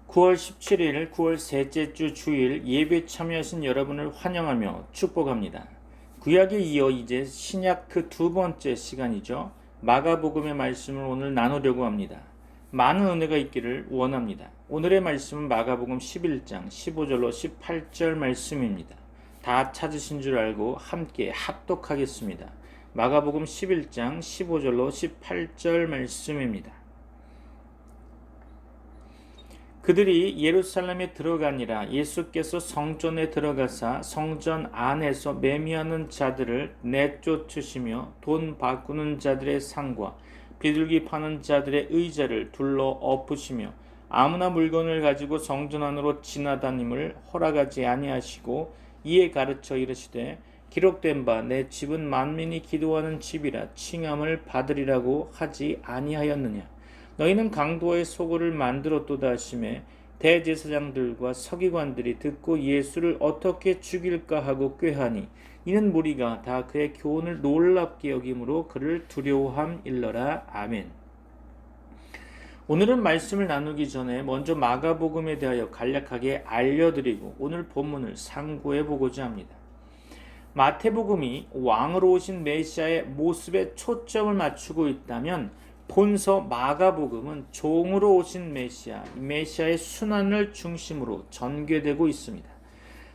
9월 17일 9월 셋째 주 주일 예배 참여하신 여러분을 환영하며 축복합니다. 구약에 이어 이제 신약 그 두 번째 시간이죠. 마가복음의 말씀을 오늘 나누려고 합니다. 많은 은혜가 있기를 원합니다. 오늘의 말씀은 마가복음 11장 15절로 18절 말씀입니다. 다 찾으신 줄 알고 함께 합독하겠습니다. 마가복음 11장 15절로 18절 말씀입니다. 그들이 예루살렘에 들어가니라. 예수께서 성전에 들어가사 성전 안에서 매매하는 자들을 내쫓으시며 돈 바꾸는 자들의 상과 비둘기 파는 자들의 의자를 둘러 엎으시며 아무나 물건을 가지고 성전 안으로 지나다님을 허락하지 아니하시고 이에 가르쳐 이르시되 기록된 바 내 집은 만민이 기도하는 집이라 칭함을 받으리라고 하지 아니하였느냐. 너희는 강도의 소굴을 만들었도다 하시매 대제사장들과 서기관들이 듣고 예수를 어떻게 죽일까 하고 꾀하니 이는 무리가 다 그의 교훈을 놀랍게 여김으로 그를 두려워함일러라. 아멘. 오늘은 말씀을 나누기 전에 먼저 마가복음에 대하여 간략하게 알려드리고 오늘 본문을 상고해 보고자 합니다. 마태복음이 왕으로 오신 메시아의 모습에 초점을 맞추고 있다면 본서 마가복음은 종으로 오신 메시아의 순환을 중심으로 전개되고 있습니다.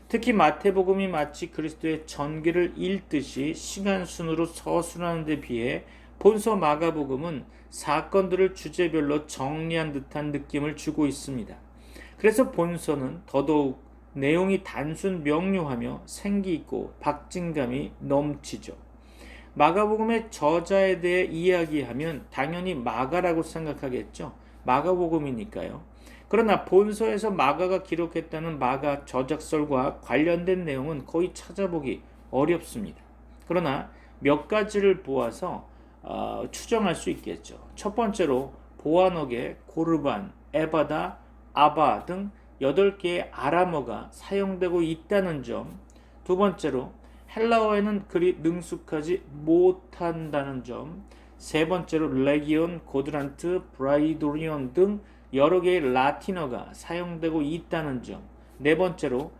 특히 마태복음이 마치 그리스도의 전개를 읽듯이 시간순으로 서술하는 데 비해 본서 마가복음은 사건들을 주제별로 정리한 듯한 느낌을 주고 있습니다. 그래서 본서는 더더욱 내용이 단순 명료하며 생기있고 박진감이 넘치죠. 마가복음의 저자에 대해 이야기하면 당연히 마가라고 생각하겠죠. 마가복음이니까요. 그러나 본서에서 마가가 기록했다는 마가 저작설과 관련된 내용은 거의 찾아보기 어렵습니다. 그러나 몇 가지를 보아서 추정할 수 있겠죠. 첫 번째로 보아녹에 고르반, 에바다, 아바 등 8개의 아람어가 사용되고 있다는 점. 두 번째로 헬라어에는 그리 능숙하지 못한다는 점. 세 번째로 레기온, 고드란트, 브라이도리온 등 여러 개의 라틴어가 사용되고 있다는 점. 네 번째로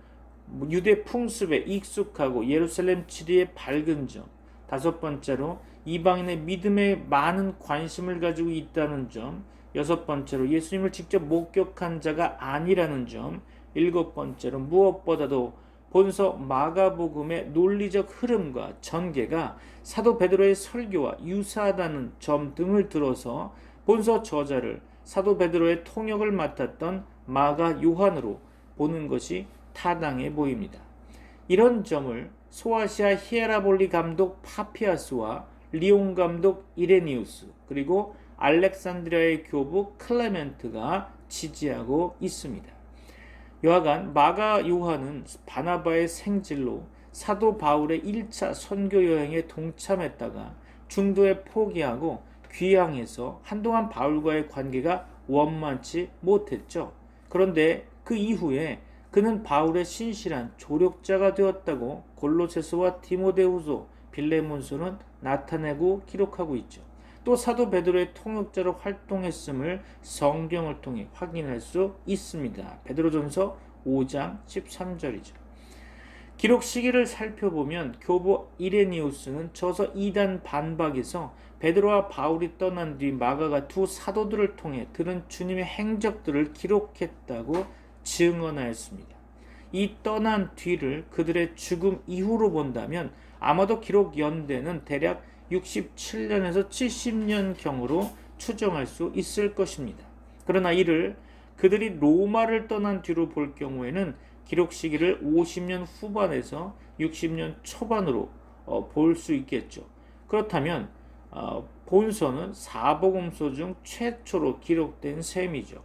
유대 풍습에 익숙하고 예루살렘 지리에 밝은 점. 다섯 번째로 이방인의 믿음에 많은 관심을 가지고 있다는 점. 여섯 번째로 예수님을 직접 목격한 자가 아니라는 점. 일곱 번째로 무엇보다도 본서 마가복음의 논리적 흐름과 전개가 사도 베드로의 설교와 유사하다는 점 등을 들어서 본서 저자를 사도 베드로의 통역을 맡았던 마가 요한으로 보는 것이 타당해 보입니다. 이런 점을 소아시아 히에라볼리 감독 파피아스와 리온 감독 이레니우스 그리고 알렉산드리아의 교부 클레멘트가 지지하고 있습니다. 여하간 마가 요한은 바나바의 생질로 사도 바울의 1차 선교 여행에 동참했다가 중도에 포기하고 귀향해서 한동안 바울과의 관계가 원만치 못했죠. 그런데 그 이후에 그는 바울의 신실한 조력자가 되었다고 골로새서와 디모데후서, 빌레몬서는 나타내고 기록하고 있죠. 또 사도 베드로의 통역자로 활동했음을 성경을 통해 확인할 수 있습니다. 베드로전서 5장 13절이죠. 기록 시기를 살펴보면 교부 이레니우스는 저서 2단 반박에서 베드로와 바울이 떠난 뒤 마가가 두 사도들을 통해 들은 주님의 행적들을 기록했다고 증언하였습니다. 이 떠난 뒤를 그들의 죽음 이후로 본다면 아마도 기록 연대는 대략 67년에서 70년경으로 추정할 수 있을 것입니다. 그러나 이를 그들이 로마를 떠난 뒤로 볼 경우에는 기록 시기를 50년 후반에서 60년 초반으로 볼 수 있겠죠. 그렇다면 본서는 사복음서 중 최초로 기록된 셈이죠.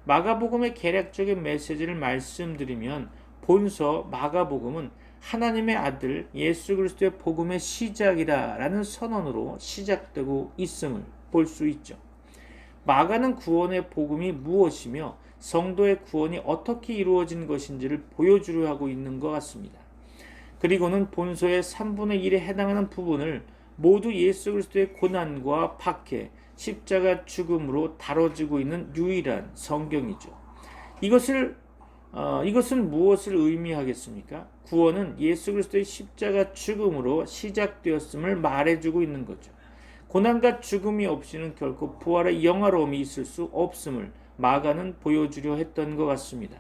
마가복음의 개략적인 메시지를 말씀드리면 본서 마가복음은 하나님의 아들 예수 그리스도의 복음의 시작이라는 선언으로 시작되고 있음을 볼 수 있죠. 마가는 구원의 복음이 무엇이며 성도의 구원이 어떻게 이루어진 것인지를 보여주려 하고 있는 것 같습니다. 그리고는 본서의 3분의 1에 해당하는 부분을 모두 예수 그리스도의 고난과 박해, 십자가 죽음으로 다뤄지고 있는 유일한 성경이죠. 이것은 무엇을 의미하겠습니까? 구원은 예수 그리스도의 십자가 죽음으로 시작되었음을 말해주고 있는 거죠. 고난과 죽음이 없이는 결코 부활의 영화로움이 있을 수 없음을 마가는 보여주려 했던 것 같습니다.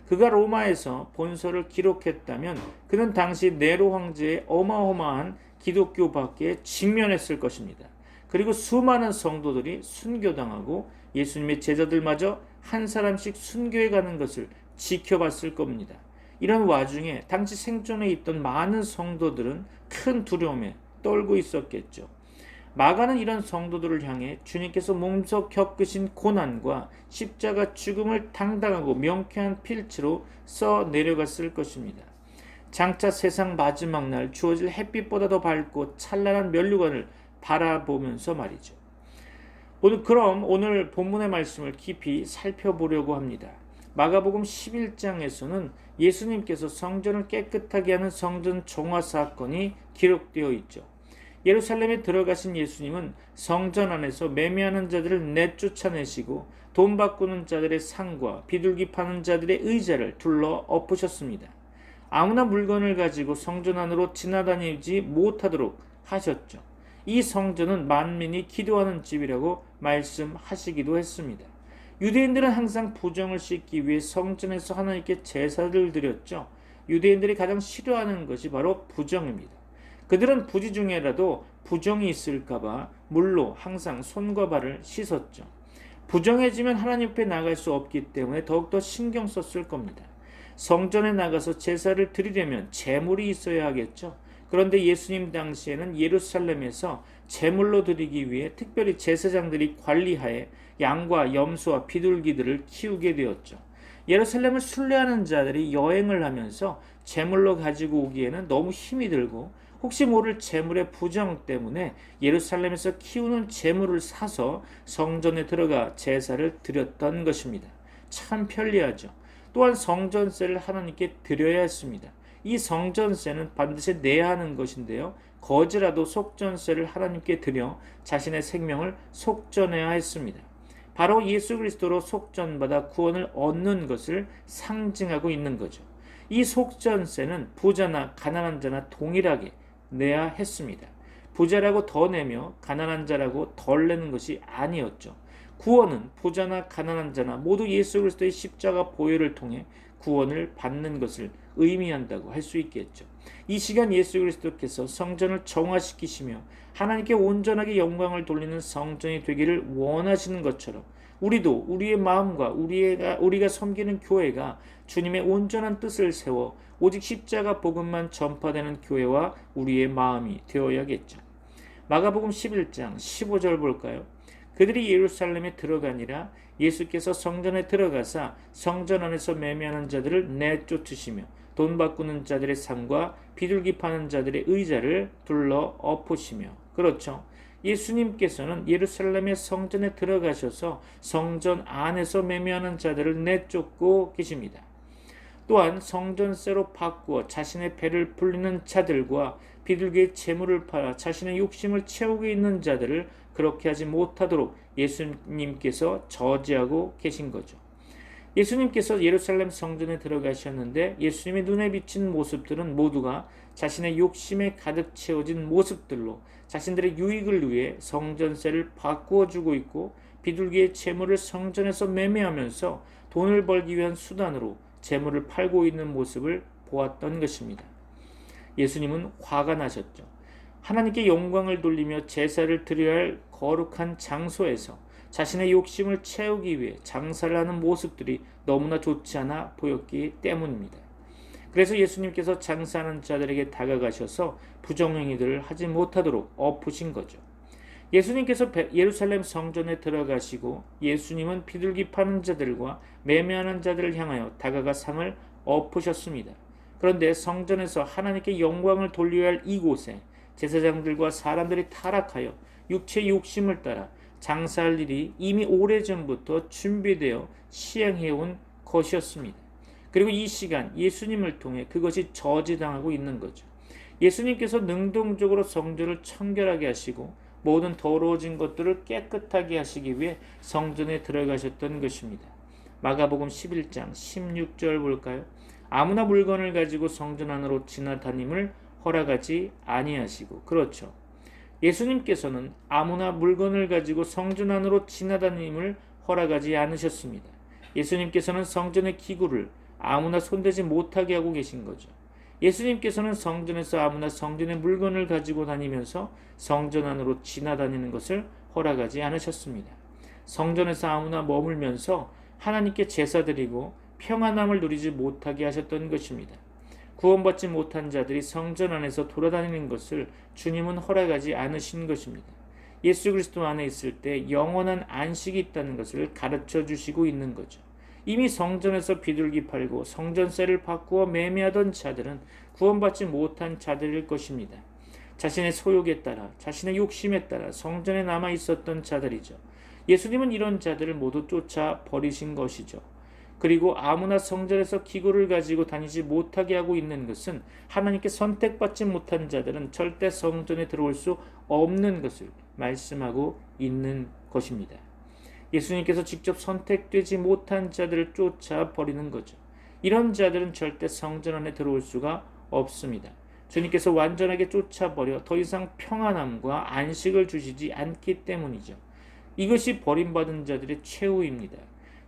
그가 로마에서 본서를 기록했다면 그는 당시 네로 황제의 어마어마한 기독교 박해에 직면했을 것입니다. 그리고 수많은 성도들이 순교당하고 예수님의 제자들마저 한 사람씩 순교해 가는 것을 지켜봤을 겁니다. 이런 와중에 당시 생존에 있던 많은 성도들은 큰 두려움에 떨고 있었겠죠. 마가는 이런 성도들을 향해 주님께서 몸소 겪으신 고난과 십자가 죽음을 당당하고 명쾌한 필체로 써 내려갔을 것입니다. 장차 세상 마지막 날 주어질 햇빛보다 더 밝고 찬란한 면류관을 바라보면서 말이죠. 오늘 본문의 말씀을 깊이 살펴보려고 합니다. 마가복음 11장에서는 예수님께서 성전을 깨끗하게 하는 성전 정화 사건이 기록되어 있죠. 예루살렘에 들어가신 예수님은 성전 안에서 매매하는 자들을 내쫓아내시고 돈 바꾸는 자들의 상과 비둘기 파는 자들의 의자를 둘러 엎으셨습니다. 아무나 물건을 가지고 성전 안으로 지나다니지 못하도록 하셨죠. 이 성전은 만민이 기도하는 집이라고 말씀하시기도 했습니다. 유대인들은 항상 부정을 씻기 위해 성전에서 하나님께 제사를 드렸죠. 유대인들이 가장 싫어하는 것이 바로 부정입니다. 그들은 부지 중에라도 부정이 있을까봐 물로 항상 손과 발을 씻었죠. 부정해지면 하나님 앞에 나갈 수 없기 때문에 더욱더 신경 썼을 겁니다. 성전에 나가서 제사를 드리려면 제물이 있어야 하겠죠. 그런데 예수님 당시에는 예루살렘에서 제물로 드리기 위해 특별히 제사장들이 관리하에 양과 염소와 비둘기들을 키우게 되었죠. 예루살렘을 순례하는 자들이 여행을 하면서 제물로 가지고 오기에는 너무 힘이 들고 혹시 모를 제물의 부정 때문에 예루살렘에서 키우는 제물을 사서 성전에 들어가 제사를 드렸던 것입니다. 참 편리하죠. 또한 성전세를 하나님께 드려야 했습니다. 이 성전세는 반드시 내야 하는 것인데요. 거지라도 속전세를 하나님께 드려 자신의 생명을 속전해야 했습니다. 바로 예수 그리스도로 속전받아 구원을 얻는 것을 상징하고 있는 거죠. 이 속전세는 부자나 가난한 자나 동일하게 내야 했습니다. 부자라고 더 내며 가난한 자라고 덜 내는 것이 아니었죠. 구원은 부자나 가난한 자나 모두 예수 그리스도의 십자가 보혈을 통해 구원을 받는 것을 의미한다고 할 수 있겠죠. 이 시간 예수 그리스도께서 성전을 정화시키시며 하나님께 온전하게 영광을 돌리는 성전이 되기를 원하시는 것처럼 우리도 우리의 마음과 우리가 섬기는 교회가 주님의 온전한 뜻을 세워 오직 십자가 복음만 전파되는 교회와 우리의 마음이 되어야겠죠. 마가복음 11장 15절 볼까요? 그들이 예루살렘에 들어가니라. 예수께서 성전에 들어가사 성전 안에서 매매하는 자들을 내쫓으시며 돈 바꾸는 자들의 상과 비둘기 파는 자들의 의자를 둘러 엎으시며. 그렇죠. 예수님께서는 예루살렘의 성전에 들어가셔서 성전 안에서 매매하는 자들을 내쫓고 계십니다. 또한 성전세로 바꾸어 자신의 배를 불리는 자들과 비둘기의 재물을 팔아 자신의 욕심을 채우고 있는 자들을 그렇게 하지 못하도록 예수님께서 저지하고 계신 거죠. 예수님께서 예루살렘 성전에 들어가셨는데 예수님의 눈에 비친 모습들은 모두가 자신의 욕심에 가득 채워진 모습들로 자신들의 유익을 위해 성전세를 바꾸어 주고 있고 비둘기의 재물을 성전에서 매매하면서 돈을 벌기 위한 수단으로 재물을 팔고 있는 모습을 보았던 것입니다. 예수님은 화가 나셨죠. 하나님께 영광을 돌리며 제사를 드려야 할 거룩한 장소에서 자신의 욕심을 채우기 위해 장사를 하는 모습들이 너무나 좋지 않아 보였기 때문입니다. 그래서 예수님께서 장사하는 자들에게 다가가셔서 부정행위들을 하지 못하도록 엎으신 거죠. 예수님께서 예루살렘 성전에 들어가시고 예수님은 비둘기 파는 자들과 매매하는 자들을 향하여 다가가 상을 엎으셨습니다. 그런데 성전에서 하나님께 영광을 돌려야 할 이곳에 제사장들과 사람들이 타락하여 육체의 욕심을 따라 장사할 일이 이미 오래전부터 준비되어 시행해온 것이었습니다. 그리고 이 시간 예수님을 통해 그것이 저지당하고 있는 거죠. 예수님께서 능동적으로 성전을 청결하게 하시고 모든 더러워진 것들을 깨끗하게 하시기 위해 성전에 들어가셨던 것입니다. 마가복음 11장 16절 볼까요? 아무나 물건을 가지고 성전 안으로 지나다님을 허락하지 아니하시고. 그렇죠. 예수님께서는 아무나 물건을 가지고 성전 안으로 지나다님을 허락하지 않으셨습니다. 예수님께서는 성전의 기구를 아무나 손대지 못하게 하고 계신 거죠. 예수님께서는 성전에서 아무나 성전의 물건을 가지고 다니면서 성전 안으로 지나다니는 것을 허락하지 않으셨습니다. 성전에서 아무나 머물면서 하나님께 제사 드리고 평안함을 누리지 못하게 하셨던 것입니다. 구원받지 못한 자들이 성전 안에서 돌아다니는 것을 주님은 허락하지 않으신 것입니다. 예수 그리스도 안에 있을 때 영원한 안식이 있다는 것을 가르쳐 주시고 있는 거죠. 이미 성전에서 비둘기 팔고 성전세를 바꾸어 매매하던 자들은 구원받지 못한 자들일 것입니다. 자신의 소욕에 따라, 자신의 욕심에 따라 성전에 남아 있었던 자들이죠. 예수님은 이런 자들을 모두 쫓아 버리신 것이죠. 그리고 아무나 성전에서 기구를 가지고 다니지 못하게 하고 있는 것은 하나님께 선택받지 못한 자들은 절대 성전에 들어올 수 없는 것을 말씀하고 있는 것입니다. 예수님께서 직접 선택되지 못한 자들을 쫓아 버리는 거죠. 이런 자들은 절대 성전 안에 들어올 수가 없습니다. 주님께서 완전하게 쫓아버려 더 이상 평안함과 안식을 주시지 않기 때문이죠. 이것이 버림받은 자들의 최후입니다.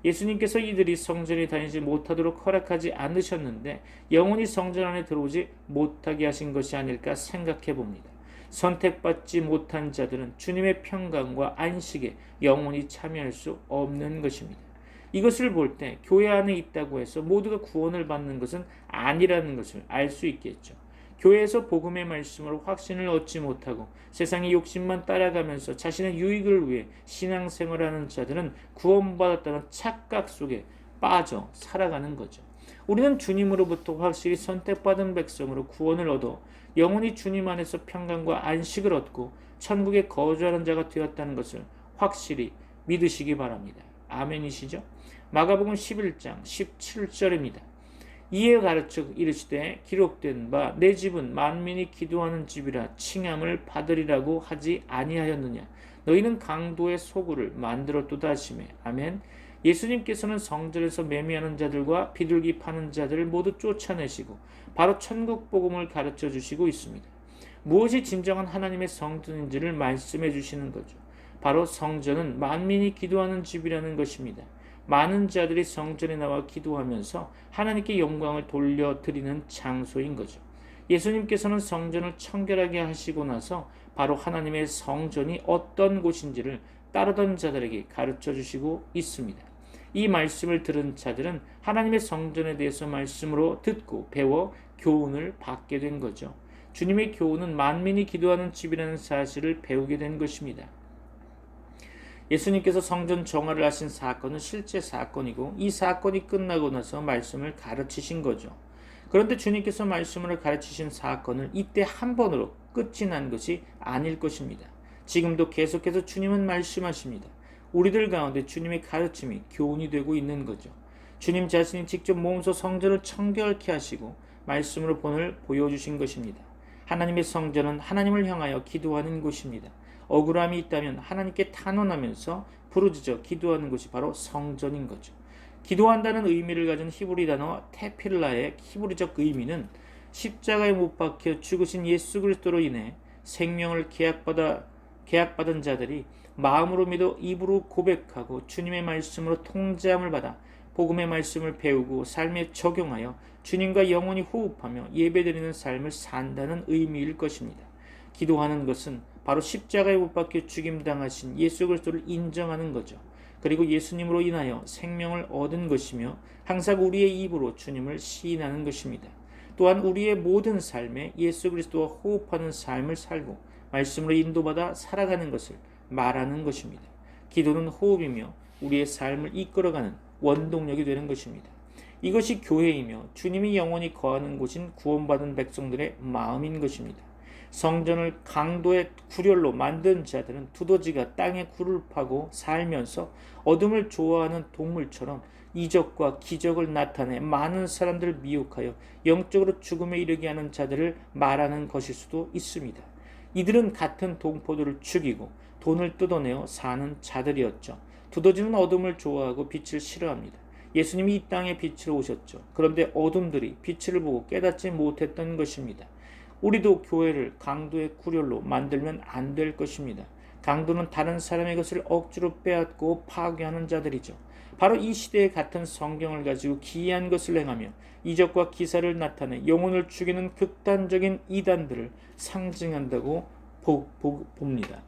예수님께서 이들이 성전에 다니지 못하도록 허락하지 않으셨는데 영원히 성전 안에 들어오지 못하게 하신 것이 아닐까 생각해 봅니다. 선택받지 못한 자들은 주님의 평강과 안식에 영원히 참여할 수 없는 것입니다. 이것을 볼 때 교회 안에 있다고 해서 모두가 구원을 받는 것은 아니라는 것을 알 수 있겠죠. 교회에서 복음의 말씀으로 확신을 얻지 못하고 세상의 욕심만 따라가면서 자신의 유익을 위해 신앙생활하는 자들은 구원받았다는 착각 속에 빠져 살아가는 거죠. 우리는 주님으로부터 확실히 선택받은 백성으로 구원을 얻어 영원히 주님 안에서 평강과 안식을 얻고 천국에 거주하는 자가 되었다는 것을 확실히 믿으시기 바랍니다. 아멘이시죠? 마가복음 11장 17절입니다. 이에 가르쳐 이르시되 기록된 바 내 집은 만민이 기도하는 집이라 칭함을 받으리라고 하지 아니하였느냐. 너희는 강도의 소굴을 만들었도다 하시매. 아멘. 예수님께서는 성전에서 매매하는 자들과 비둘기 파는 자들을 모두 쫓아내시고 바로 천국 복음을 가르쳐 주시고 있습니다. 무엇이 진정한 하나님의 성전인지를 말씀해 주시는 거죠. 바로 성전은 만민이 기도하는 집이라는 것입니다. 많은 자들이 성전에 나와 기도하면서 하나님께 영광을 돌려드리는 장소인 거죠. 예수님께서는 성전을 청결하게 하시고 나서 바로 하나님의 성전이 어떤 곳인지를 따르던 자들에게 가르쳐 주시고 있습니다. 이 말씀을 들은 자들은 하나님의 성전에 대해서 말씀으로 듣고 배워 교훈을 받게 된 거죠. 주님의 교훈은 만민이 기도하는 집이라는 사실을 배우게 된 것입니다. 예수님께서 성전 정화를 하신 사건은 실제 사건이고 이 사건이 끝나고 나서 말씀을 가르치신 거죠. 그런데 주님께서 말씀을 가르치신 사건은 이때 한 번으로 끝이 난 것이 아닐 것입니다. 지금도 계속해서 주님은 말씀하십니다. 우리들 가운데 주님의 가르침이 교훈이 되고 있는 거죠. 주님 자신이 직접 몸소 성전을 청결케 하시고 말씀으로 본을 보여주신 것입니다. 하나님의 성전은 하나님을 향하여 기도하는 곳입니다. 억울함이 있다면 하나님께 탄원하면서 부르짖어 기도하는 곳이 바로 성전인 거죠. 기도한다는 의미를 가진 히브리 단어 테필라의 히브리적 의미는 십자가에 못 박혀 죽으신 예수 그리스도로 인해 생명을 계약받은 자들이 마음으로 믿어 입으로 고백하고 주님의 말씀으로 통제함을 받아 복음의 말씀을 배우고 삶에 적용하여 주님과 영원히 호흡하며 예배드리는 삶을 산다는 의미일 것입니다. 기도하는 것은 바로 십자가에 못 박혀 죽임당하신 예수 그리스도를 인정하는 거죠. 그리고 예수님으로 인하여 생명을 얻은 것이며 항상 우리의 입으로 주님을 시인하는 것입니다. 또한 우리의 모든 삶에 예수 그리스도와 호흡하는 삶을 살고 말씀으로 인도받아 살아가는 것을 말하는 것입니다. 기도는 호흡이며 우리의 삶을 이끌어가는 원동력이 되는 것입니다. 이것이 교회이며 주님이 영원히 거하는 곳인 구원받은 백성들의 마음인 것입니다. 성전을 강도의 구렬로 만든 자들은 두더지가 땅에 굴을 파고 살면서 어둠을 좋아하는 동물처럼 이적과 기적을 나타내 많은 사람들을 미혹하여 영적으로 죽음에 이르게 하는 자들을 말하는 것일 수도 있습니다. 이들은 같은 동포들을 죽이고 돈을 뜯어내어 사는 자들이었죠. 두더지는 어둠을 좋아하고 빛을 싫어합니다. 예수님이 이 땅에 빛으로 오셨죠. 그런데 어둠들이 빛을 보고 깨닫지 못했던 것입니다. 우리도 교회를 강도의 구렬로 만들면 안 될 것입니다. 강도는 다른 사람의 것을 억지로 빼앗고 파괴하는 자들이죠. 바로 이 시대에 같은 성경을 가지고 기이한 것을 행하며 이적과 기사를 나타내 영혼을 죽이는 극단적인 이단들을 상징한다고 봅니다.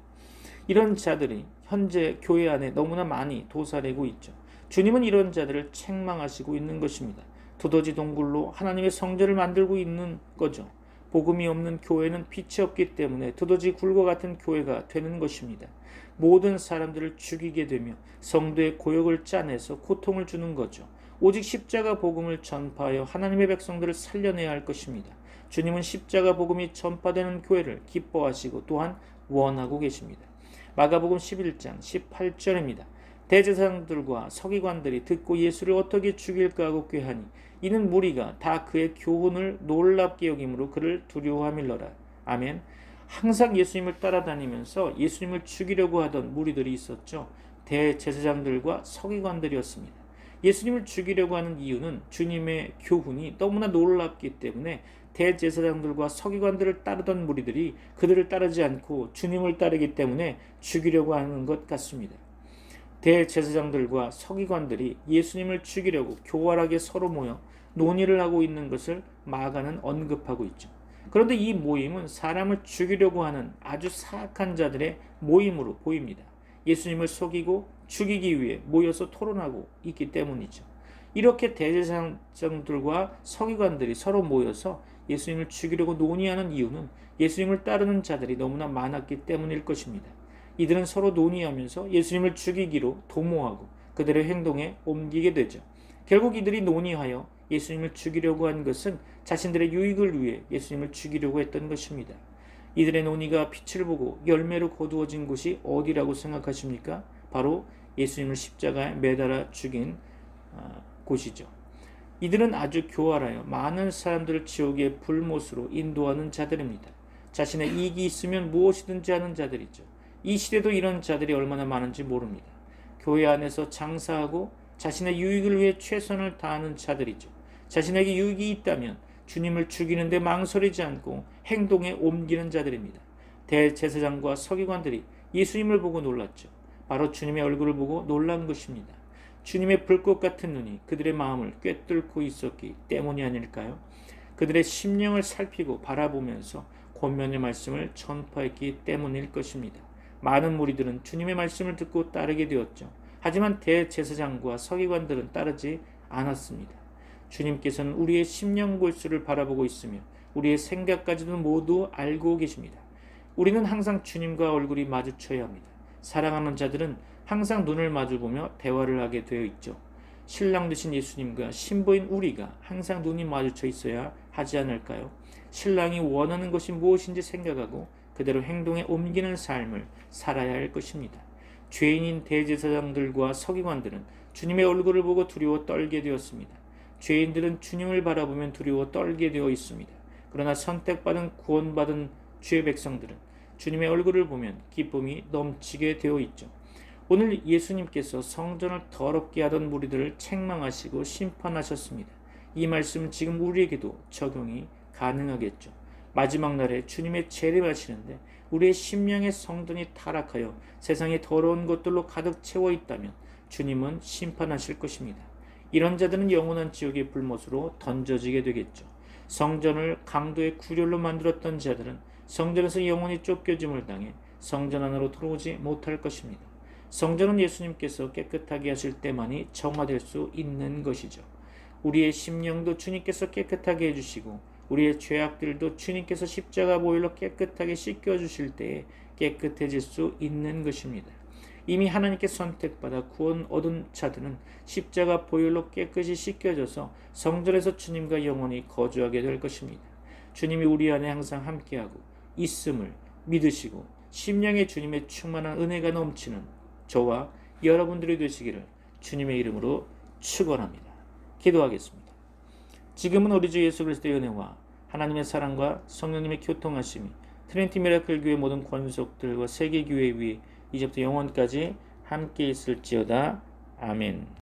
이런 자들이 현재 교회 안에 너무나 많이 도사리고 있죠. 주님은 이런 자들을 책망하시고 있는 것입니다. 두더지 동굴로 하나님의 성전을 만들고 있는 거죠. 복음이 없는 교회는 빛이 없기 때문에 두더지 굴과 같은 교회가 되는 것입니다. 모든 사람들을 죽이게 되며 성도의 고역을 짜내서 고통을 주는 거죠. 오직 십자가 복음을 전파하여 하나님의 백성들을 살려내야 할 것입니다. 주님은 십자가 복음이 전파되는 교회를 기뻐하시고 또한 원하고 계십니다. 마가복음 11장 18절입니다. 대제사장들과 서기관들이 듣고 예수를 어떻게 죽일까 하고 꾀하니 이는 무리가 다 그의 교훈을 놀랍게 여김으로 그를 두려워함일러라. 아멘. 항상 예수님을 따라다니면서 예수님을 죽이려고 하던 무리들이 있었죠. 대제사장들과 서기관들이었습니다. 예수님을 죽이려고 하는 이유는 주님의 교훈이 너무나 놀랍기 때문에 대제사장들과 서기관들을 따르던 무리들이 그들을 따르지 않고 주님을 따르기 때문에 죽이려고 하는 것 같습니다. 대제사장들과 서기관들이 예수님을 죽이려고 교활하게 서로 모여 논의를 하고 있는 것을 마가는 언급하고 있죠. 그런데 이 모임은 사람을 죽이려고 하는 아주 사악한 자들의 모임으로 보입니다. 예수님을 속이고 죽이기 위해 모여서 토론하고 있기 때문이죠. 이렇게 대제사장들과 서기관들이 서로 모여서 예수님을 죽이려고 논의하는 이유는 예수님을 따르는 자들이 너무나 많았기 때문일 것입니다. 이들은 서로 논의하면서 예수님을 죽이기로 도모하고 그들의 행동에 옮기게 되죠. 결국 이들이 논의하여 예수님을 죽이려고 한 것은 자신들의 유익을 위해 예수님을 죽이려고 했던 것입니다. 이들의 논의가 빛을 보고 열매로 거두어진 곳이 어디라고 생각하십니까? 바로 예수님을 십자가에 매달아 죽인 곳이죠. 이들은 아주 교활하여 많은 사람들을 지옥의 불못으로 인도하는 자들입니다. 자신의 이익이 있으면 무엇이든지 하는 자들이죠. 이 시대도 이런 자들이 얼마나 많은지 모릅니다. 교회 안에서 장사하고 자신의 유익을 위해 최선을 다하는 자들이죠. 자신에게 유익이 있다면 주님을 죽이는데 망설이지 않고 행동에 옮기는 자들입니다. 대제사장과 서기관들이 예수님을 보고 놀랐죠. 바로 주님의 얼굴을 보고 놀란 것입니다. 주님의 불꽃 같은 눈이 그들의 마음을 꿰뚫고 있었기 때문이 아닐까요? 그들의 심령을 살피고 바라보면서 권면의 말씀을 전파했기 때문일 것입니다. 많은 무리들은 주님의 말씀을 듣고 따르게 되었죠. 하지만 대제사장과 서기관들은 따르지 않았습니다. 주님께서는 우리의 심령 골수를 바라보고 있으며 우리의 생각까지도 모두 알고 계십니다. 우리는 항상 주님과 얼굴이 마주쳐야 합니다. 사랑하는 자들은 항상 눈을 마주보며 대화를 하게 되어 있죠. 신랑 되신 예수님과 신부인 우리가 항상 눈이 마주쳐 있어야 하지 않을까요? 신랑이 원하는 것이 무엇인지 생각하고 그대로 행동에 옮기는 삶을 살아야 할 것입니다. 죄인인 대제사장들과 서기관들은 주님의 얼굴을 보고 두려워 떨게 되었습니다. 죄인들은 주님을 바라보면 두려워 떨게 되어 있습니다. 그러나 선택받은 구원받은 주의 백성들은 주님의 얼굴을 보면 기쁨이 넘치게 되어 있죠. 오늘 예수님께서 성전을 더럽게 하던 무리들을 책망하시고 심판하셨습니다. 이 말씀은 지금 우리에게도 적용이 가능하겠죠. 마지막 날에 주님의 재림하시는데 우리의 심령의 성전이 타락하여 세상의 더러운 것들로 가득 채워 있다면 주님은 심판하실 것입니다. 이런 자들은 영원한 지옥의 불못으로 던져지게 되겠죠. 성전을 강도의 구렬로 만들었던 자들은 성전에서 영원히 쫓겨짐을 당해 성전 안으로 들어오지 못할 것입니다. 성전은 예수님께서 깨끗하게 하실 때만이 정화될 수 있는 것이죠. 우리의 심령도 주님께서 깨끗하게 해주시고 우리의 죄악들도 주님께서 십자가 보혈로 깨끗하게 씻겨주실 때에 깨끗해질 수 있는 것입니다. 이미 하나님께 선택받아 구원 얻은 자들은 십자가 보혈로 깨끗이 씻겨져서 성전에서 주님과 영원히 거주하게 될 것입니다. 주님이 우리 안에 항상 함께하고 있음을 믿으시고 심령에 주님의 충만한 은혜가 넘치는 저와 여러분들이 되시기를 주님의 이름으로 축원합니다. 기도하겠습니다. 지금은 우리 주 예수 그리스도의 은혜와 하나님의 사랑과 성령님의 교통하심이 트리니티 미라클 교회 모든 권속들과 세계 교회 위에 이제부터 영원까지 함께 있을지어다. 아멘.